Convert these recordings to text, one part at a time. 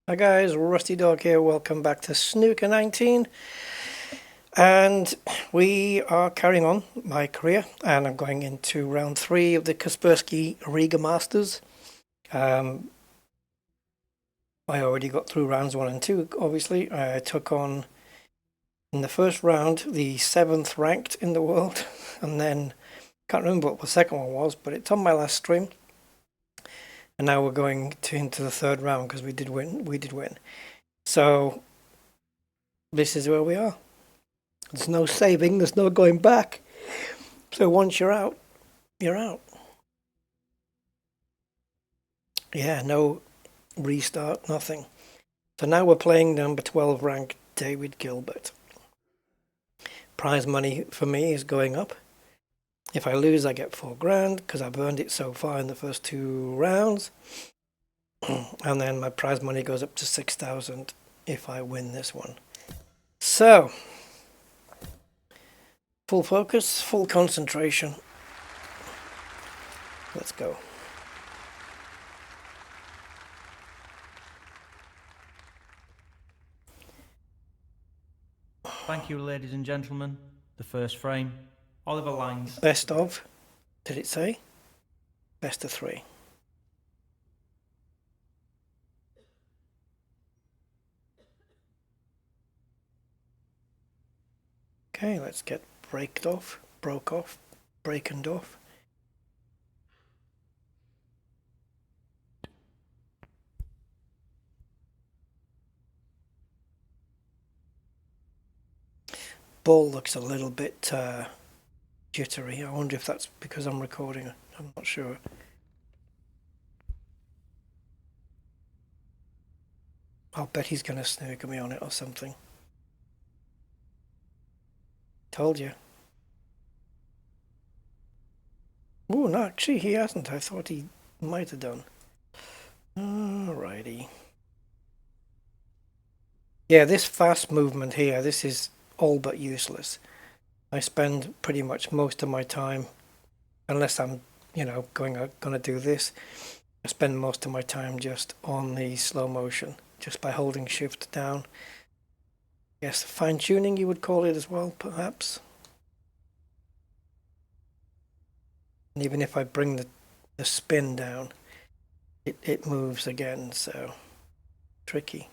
Hi guys, Rusty Dog here. Welcome back to Snooker 19. And we are carrying on my career, and I'm going into round 3 of the Kaspersky Riga Masters. I already got through rounds 1 and 2, obviously. I took on, in the first round, the 7th ranked in the world, and then, can't remember what the second one was, but it's on my last stream. And now we're going into the third round because we did win. So, this is where we are. There's no saving, there's no going back. So once you're out, you're out. Yeah, no restart, nothing. So now we're playing number 12 ranked David Gilbert. Prize money for me is going up. If I lose, I get $4,000 because I've earned it so far in the first 2 rounds. And then my prize money goes up to 6,000 if I win this one. So, full focus, full concentration. Let's go. Thank you, ladies and gentlemen. The first frame, Oliver Lang's. Best of, did it say? Best of 3. Okay, let's get broke off. Ball looks a little bit jittery. I wonder if that's because I'm recording. I'm not sure. I'll bet he's going to snooker me on it or something. Told you. Oh, no, actually he hasn't. I thought he might have done. Alrighty. Yeah, this fast movement here, this is all but useless. I spend pretty much most of my time, unless I'm, going to do this, I spend most of my time just on the slow motion, just by holding shift down. Yes, fine tuning you would call it as well, perhaps. And even if I bring the spin down, it moves again, so tricky.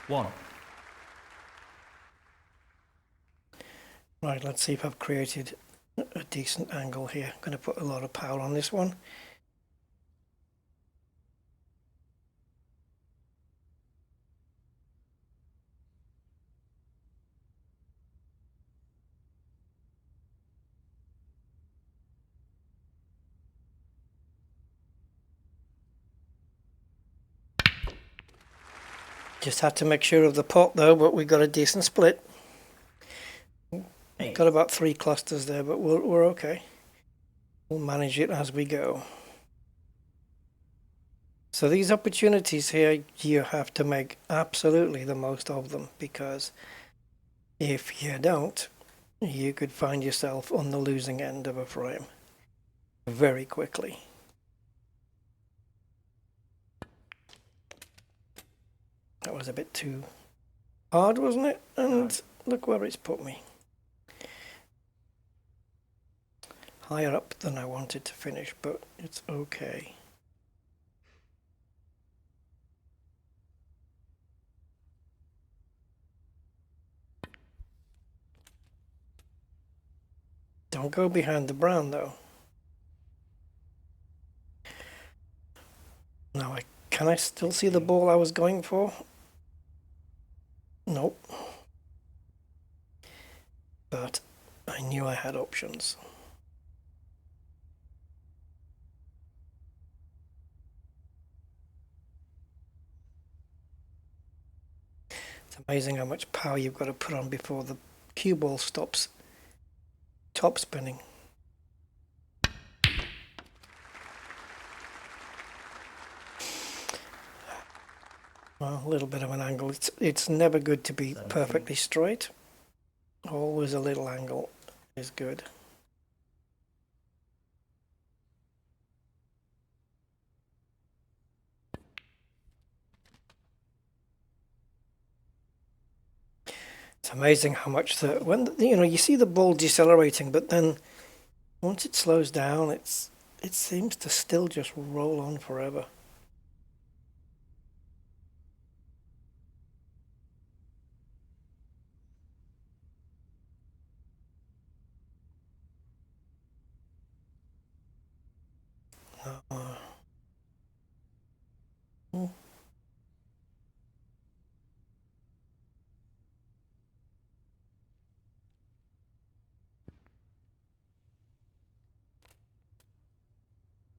One. Right, let's see if I've created a decent angle here. I'm going to put a lot of power on this one. Just had to make sure of the pot though, but we got a decent split. Got about 3 clusters there, but we're okay. We'll manage it as we go. So these opportunities here, you have to make absolutely the most of them, because if you don't, you could find yourself on the losing end of a frame very quickly. That was a bit too hard, wasn't it? And look where it's put me. Higher up than I wanted to finish, but it's okay. Don't go behind the brown though. Now, can I still see the ball I was going for? Nope. But I knew I had options. It's amazing how much power you've got to put on before the cue ball stops top spinning. Well, a little bit of an angle. It's never good to be 17. perfectly straight. Always a little angle is good. It's amazing how much when you see the ball decelerating, but then once it slows down, it seems to still just roll on forever. Uh, hmm.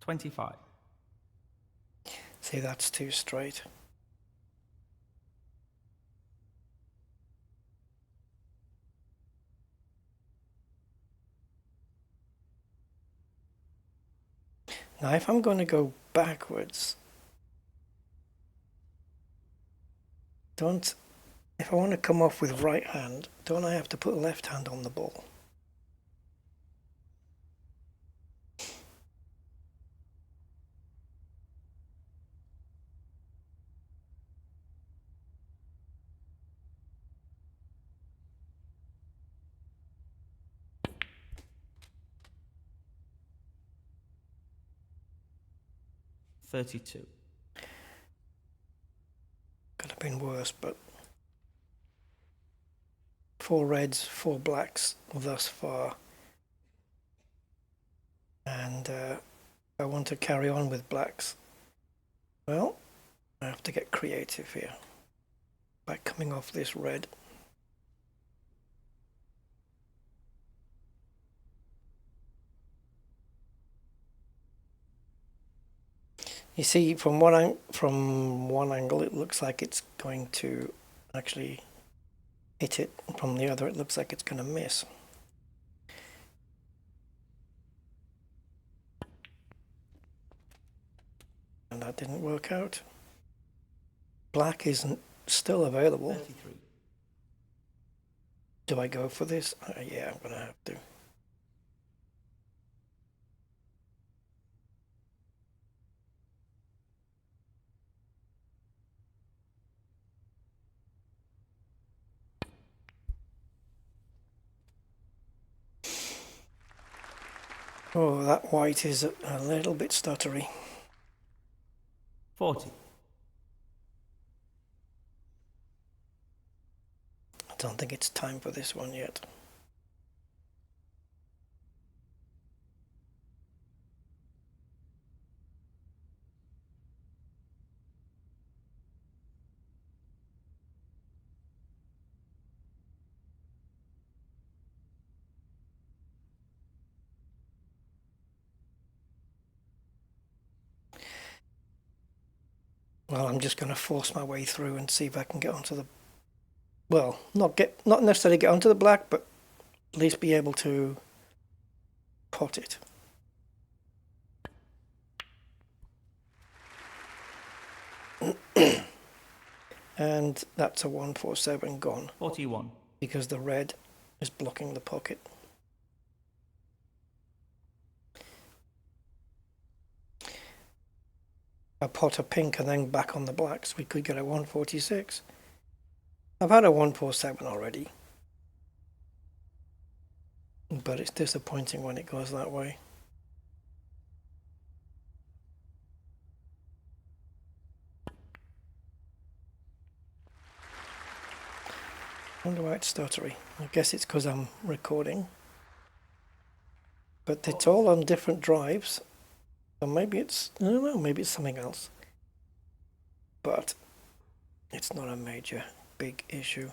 25. See, that's too straight. Now, if I'm going to go backwards, if I want to come off with right hand, don't I have to put left hand on the ball? $32. Could have been worse, but 4 reds, 4 blacks thus far. And I want to carry on with blacks. Well, I have to get creative here by coming off this red. You see, from one angle, it looks like it's going to actually hit it. From the other, it looks like it's going to miss. And that didn't work out. Black isn't still available. 33. Do I go for this? Yeah, I'm going to have to. Oh, that white is a little bit stuttery. 40. I don't think it's time for this one yet. Well, I'm just going to force my way through and see if I can get onto the... Well, not necessarily get onto the black, but at least be able to pot it. And that's a 147 gone 41. because the red is blocking the pocket. A pot of pink and then back on the blacks, we could get a 146. I've had a 147 already, but it's disappointing when it goes that way. I wonder why it's stuttery. I guess it's because I'm recording. But it's all on different drives. So maybe it's, I don't know, maybe it's something else. But it's not a major, big issue.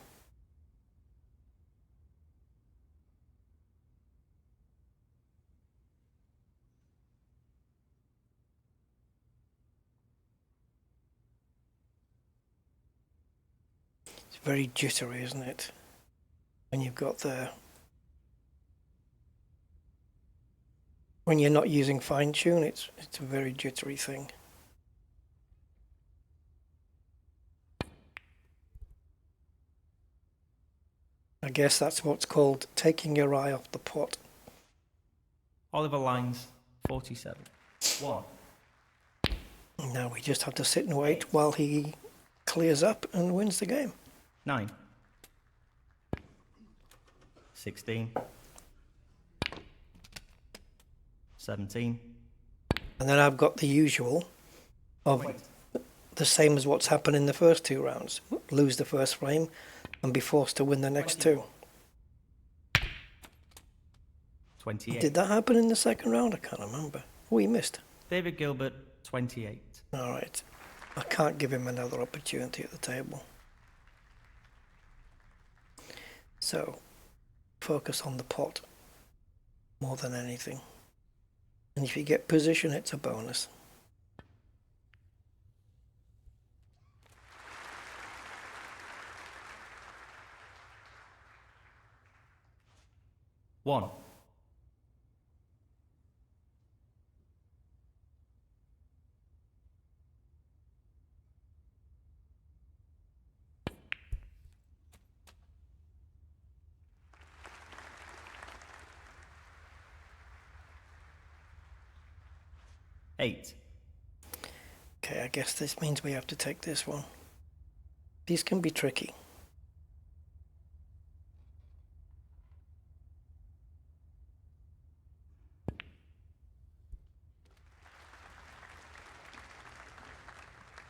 It's very jittery, isn't it? When you've got when you're not using fine tune, it's a very jittery thing. I guess that's what's called taking your eye off the pot. Oliver lines 47. 1. Now we just have to sit and wait while he clears up and wins the game. 9. 16. 17. And then I've got the usual of the same as what's happened in the first 2 rounds. Lose the first frame and be forced to win the next 2. 28. Did that happen in the second round? I can't remember. Oh, he missed. David Gilbert 28. All right. I can't give him another opportunity at the table. So, focus on the pot more than anything. And if you get position, it's a bonus. One. Eight. Okay, I guess this means we have to take this one. These can be tricky.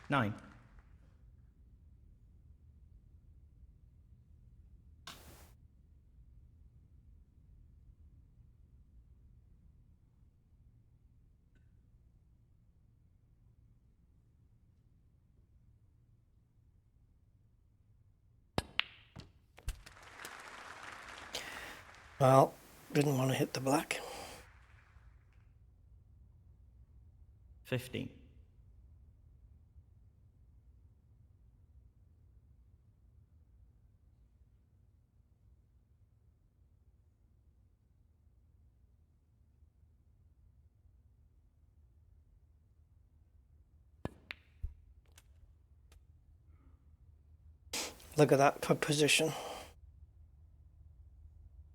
Nine. Well, didn't want to hit the black. 15. Look at that for position.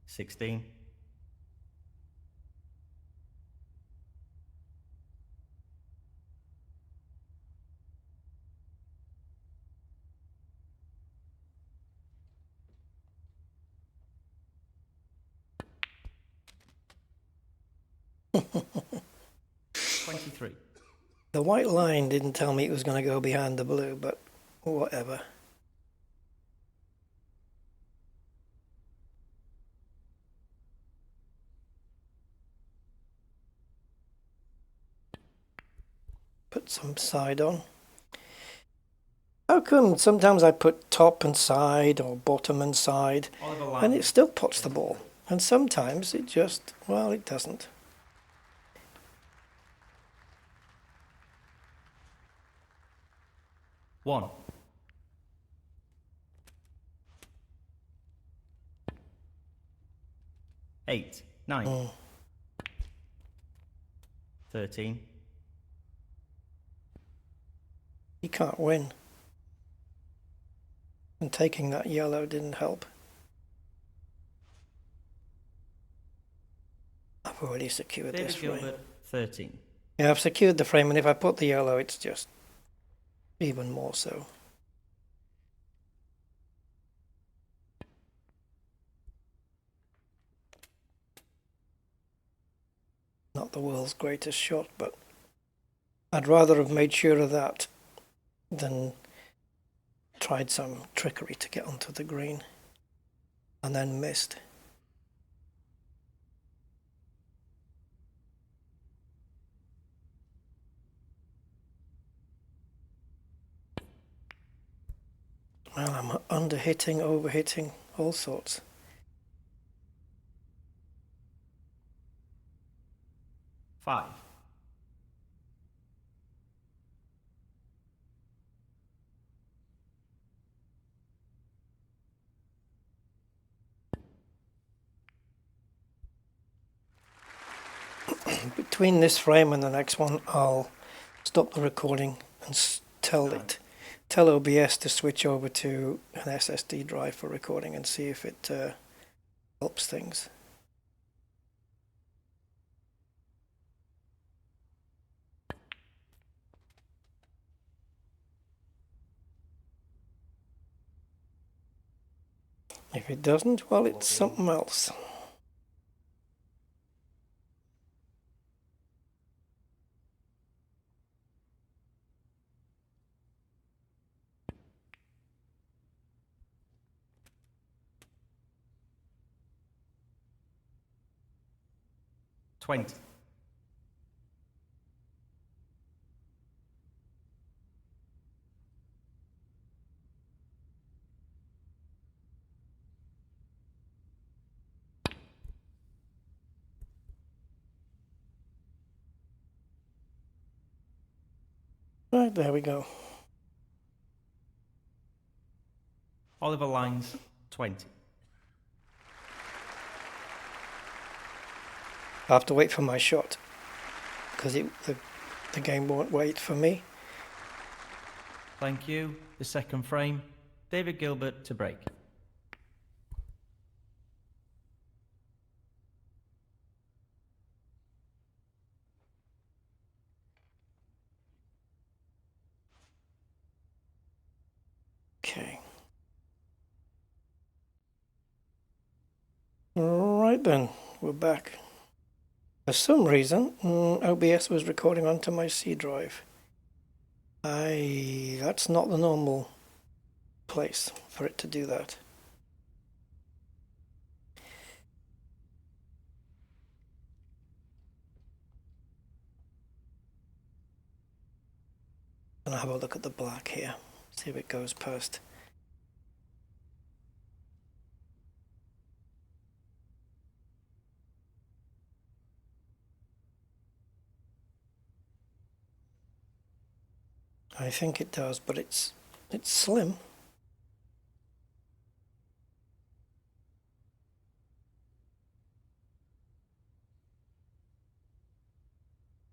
16. $23. The white line didn't tell me it was going to go behind the blue, but whatever. Put some side on. How come sometimes I put top and side or bottom and side and it still pots the ball? And sometimes it just, well, it doesn't. One. Eight. 9. 13. You can't win. And taking that yellow didn't help. I've already secured David this frame. Gilbert 13. Yeah, I've secured the frame, and if I put the yellow, it's just even more so. Not the world's greatest shot, but I'd rather have made sure of that than tried some trickery to get onto the green and then missed. Well, I'm under-hitting, over-hitting, all sorts. Five. Between this frame and the next one, I'll stop the recording and tell it tell OBS to switch over to an SSD drive for recording and see if it helps things. If it doesn't, well, it's something else. $20. Right, there we go. Oliver Lines, 20. I have to wait for my shot because the game won't wait for me. Thank you. The second frame, David Gilbert to break. Okay. Right then, we're back. For some reason, OBS was recording onto my C drive. That's not the normal place for it to do that. And I'll have a look at the black here, see if it goes past. I think it does, but it's slim.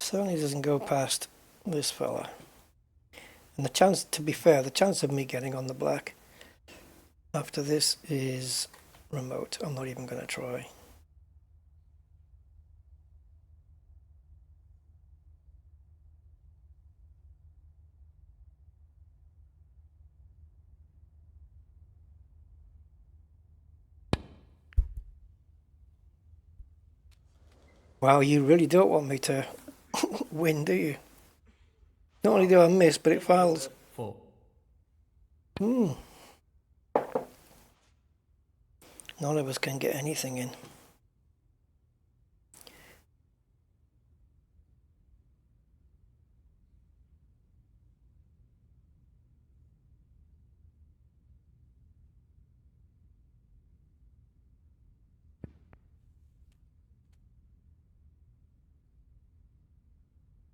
Certainly doesn't go past this fella. And the chance, to be fair, the chance of me getting on the black after this is remote. I'm not even going to try. Wow, you really don't want me to win, do you? Not only do I miss, but it fails. 4. None of us can get anything in.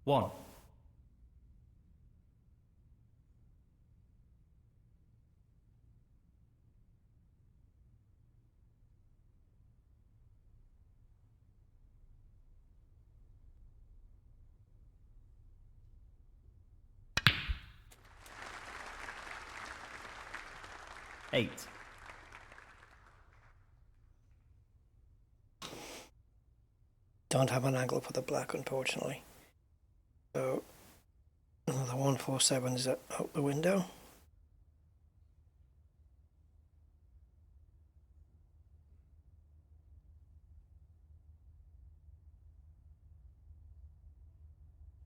One. Eight. Don't have an angle for the black, unfortunately. So another 147 is out the window.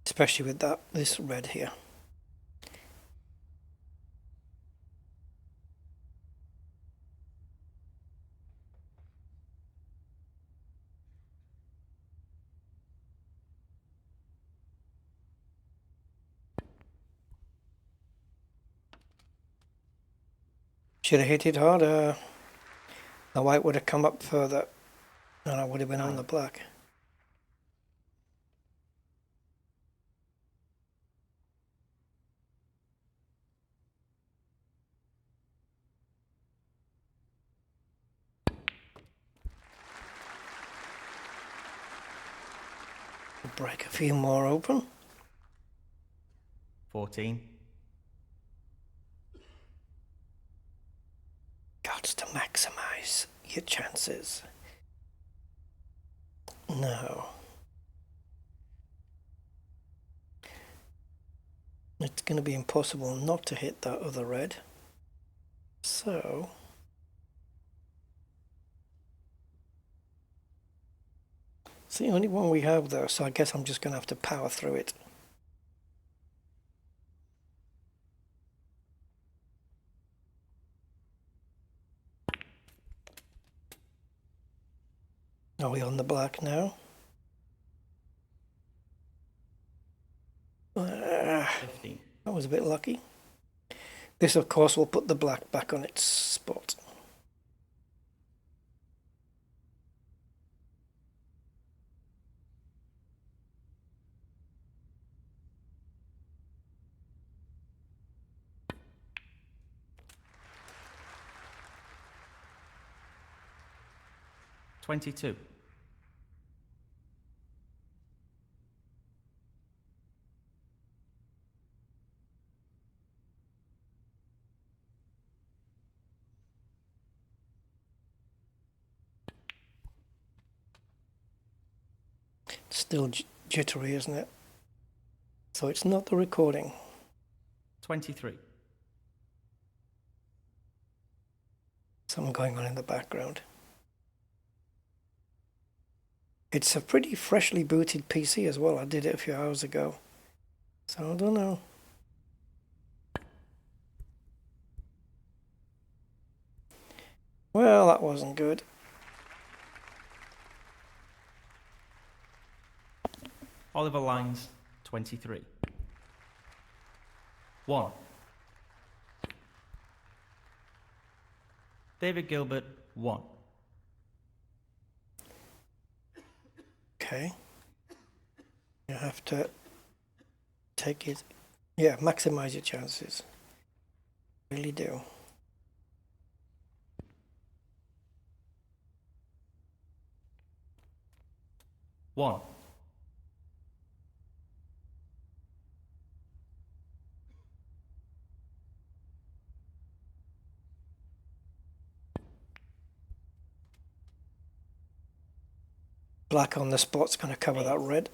Especially with this red here. Should have hit it harder. The white would have come up further and I would have been on the black. Break a few more open. 14. your chances. Now, it's going to be impossible not to hit that other red. So, it's the only one we have though, so I guess I'm just going to have to power through it. Are we on the black now? 15. That was a bit lucky. This, of course, will put the black back on its spot. $22. It's still jittery, isn't it? So it's not the recording. 23. Something going on in the background. It's a pretty freshly booted PC as well. I did it a few hours ago. So I don't know. Well, that wasn't good. Oliver Lines, 23. 1. David Gilbert, 1. Okay. You have to take it. Yeah, maximize your chances. Really do. One. Black on the spot's going to cover that red.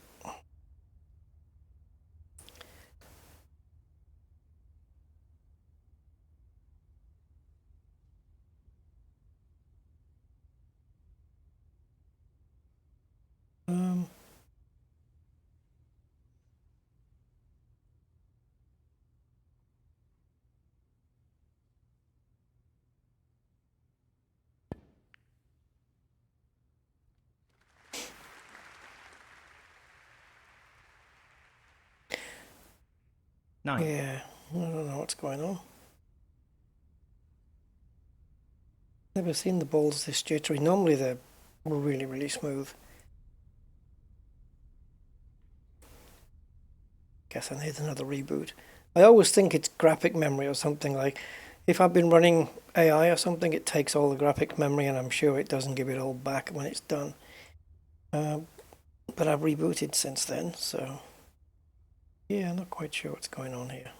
Um, Nine. yeah, I don't know what's going on. Never seen the balls this jittery. Normally they're really, really smooth. Guess I need another reboot. I always think it's graphic memory or something. Like if I've been running AI or something, it takes all the graphic memory and I'm sure it doesn't give it all back when it's done. But I've rebooted since then, so yeah, I'm not quite sure what's going on here.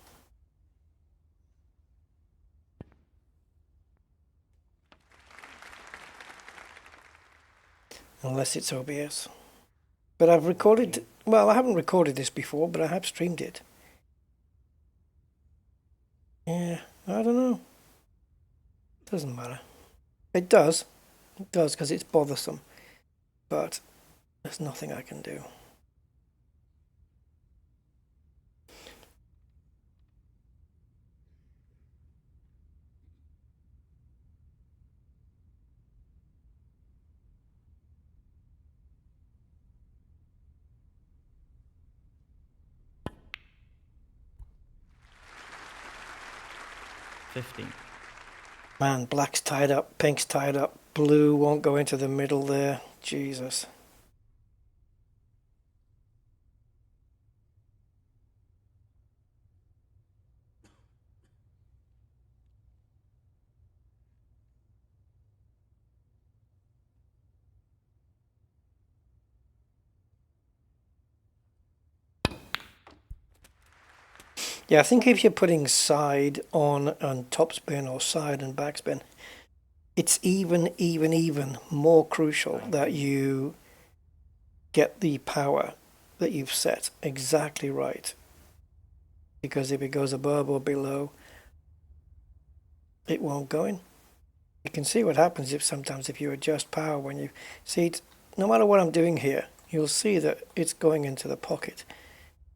Unless it's OBS. But I've recorded, well, I haven't recorded this before, but I have streamed it. Yeah, I don't know. Doesn't matter. It does. It does, because it's bothersome. But there's nothing I can do. $15. Man, black's tied up, pink's tied up, blue won't go into the middle there. Jesus. Yeah, I think if you're putting side on and topspin or side and backspin, it's even more crucial that you get the power that you've set exactly right. Because if it goes above or below, it won't go in. You can see what happens if sometimes if you adjust power when you see it, no matter what I'm doing here, you'll see that it's going into the pocket,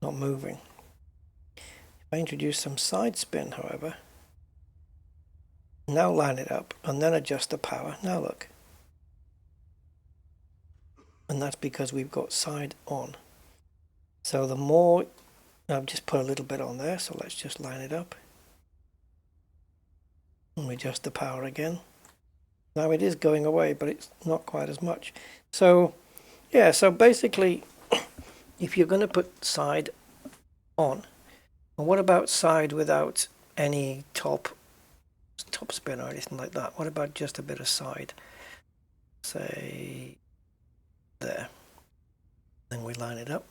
not moving. If I introduce some side spin, however, now line it up and then adjust the power. Now look. And that's because we've got side on. So the more, I've just put a little bit on there, so let's just line it up. And we adjust the power again. Now it is going away, but it's not quite as much. So yeah, so basically, if you're going to put side on, and what about side without any top spin or anything like that? What about just a bit of side? Say there. Then we line it up,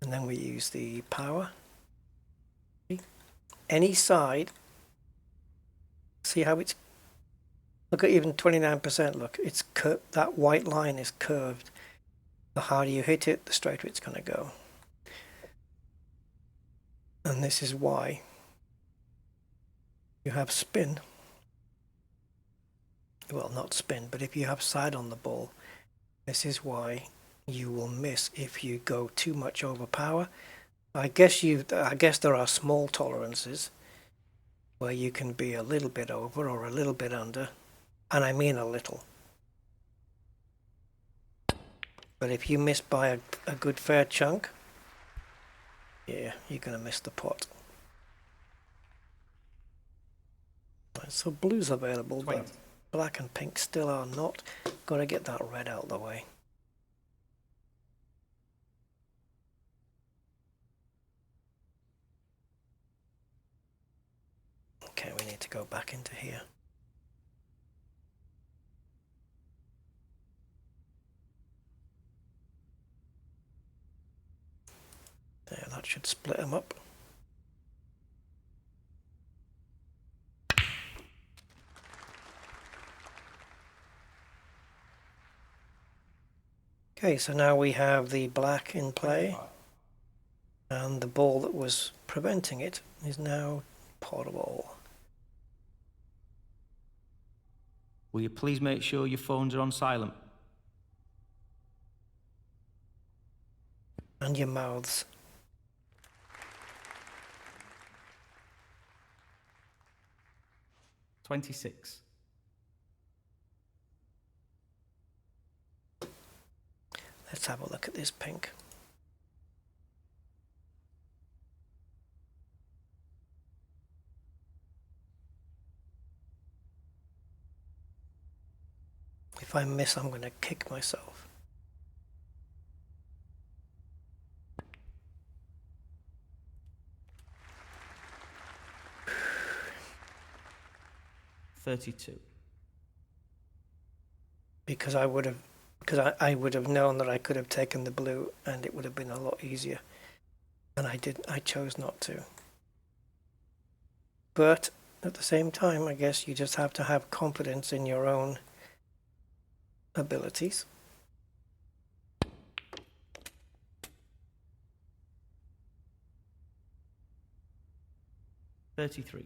and then we use the power. Any side, see how it's, look at even 29%, look, it's that white line is curved. The harder you hit it, the straighter it's going to go. And this is why you have spin. Well, not spin, but if you have side on the ball, this is why you will miss if you go too much over power. I guess there are small tolerances where you can be a little bit over or a little bit under, and I mean a little. But if you miss by a good fair chunk, yeah, you're going to miss the pot. Right, so blue's available, but black and pink still are not. Got to get that red out of the way. Okay, we need to go back into here. There, that should split them up. Okay, so now we have the black in play, and the ball that was preventing it is now potable. Will you please make sure your phones are on silent? And your mouths. $26. Let's have a look at this pink. If I miss, I'm going to kick myself. $32. Because I would have known that I could have taken the blue and it would have been a lot easier. And I chose not to. But at the same time, I guess you just have to have confidence in your own abilities. $33.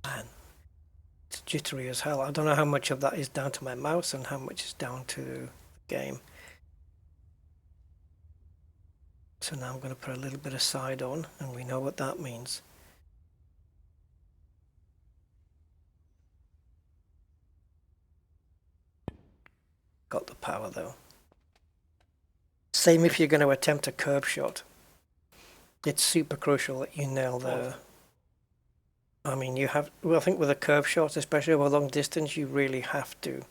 Man, it's jittery as hell. I don't know how much of that is down to my mouse and how much is down to the game. So now I'm going to put a little bit of side on, and we know what that means. Got the power though. Same if you're going to attempt a curve shot. It's super crucial that you nail the... I mean, you have... Well, I think with a curve shot, especially over long distance, you really have to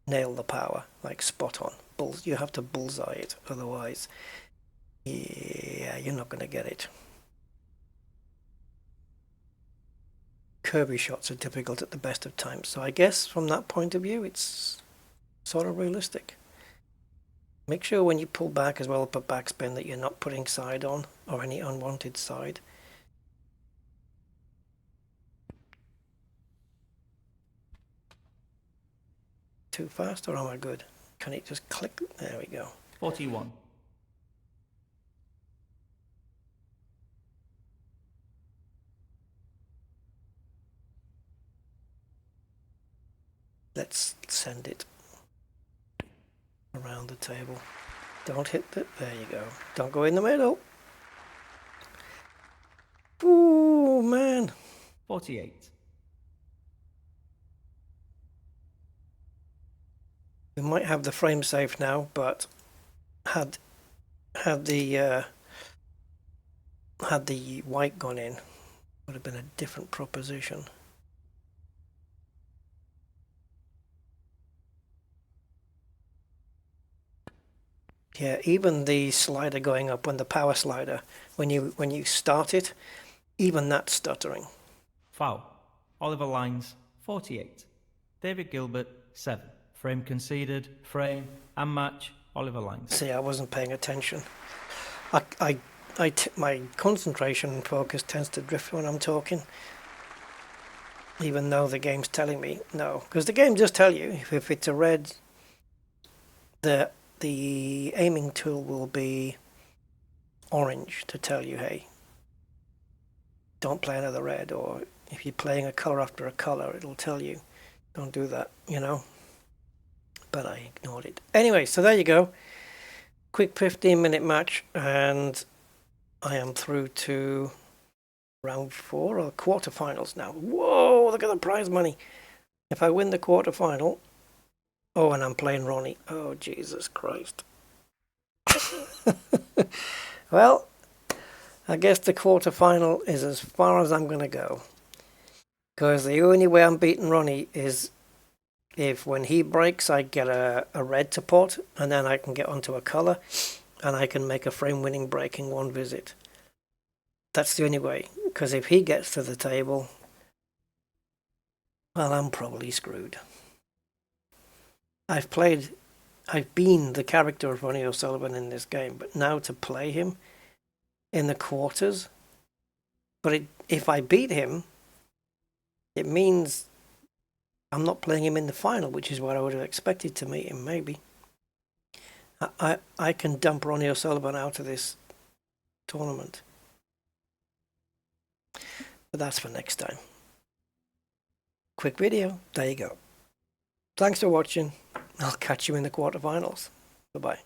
nail the power, like spot on. You have to bullseye it, otherwise, yeah, you're not going to get it. Curvy shots are difficult at the best of times, so I guess from that point of view, it's sort of realistic. Make sure when you pull back as well up a backspin that you're not putting side on or any unwanted side. Too fast, or am I good? Can it just click? There we go. 41. Let's send it around the table. Don't hit the... There you go. Don't go in the middle. Ooh, man. 48. We might have the frame safe now, but had the white gone in, would have been a different proposition. Yeah, even the slider going up, when the power slider, when you start it, even that's stuttering. Foul. Oliver Lines, 48. David Gilbert, 7. Frame conceded, frame and match, Oliver Lines. See, I wasn't paying attention. My concentration and focus tends to drift when I'm talking, even though the game's telling me no. Because the game does tell you, if it's a red, the aiming tool will be orange to tell you, hey, don't play another red. Or if you're playing a color after a color, it'll tell you, don't do that, you know. But I ignored it. Anyway, so there you go. Quick 15-minute match, and I am through to round 4 or quarterfinals now. Whoa, look at the prize money. If I win the quarterfinal... Oh, and I'm playing Ronnie. Oh, Jesus Christ. Well, I guess the quarterfinal is as far as I'm going to go. Because the only way I'm beating Ronnie is if when he breaks, I get a red to pot, and then I can get onto a color, and I can make a frame-winning break in one visit. That's the only way. Because if he gets to the table, well, I'm probably screwed. I've been the character of Ronnie O'Sullivan in this game, but now to play him in the quarters, but if I beat him, it means I'm not playing him in the final, which is what I would have expected to meet him, maybe. I can dump Ronnie O'Sullivan out of this tournament. But that's for next time. Quick video, there you go. Thanks for watching. I'll catch you in the quarterfinals. Bye-bye.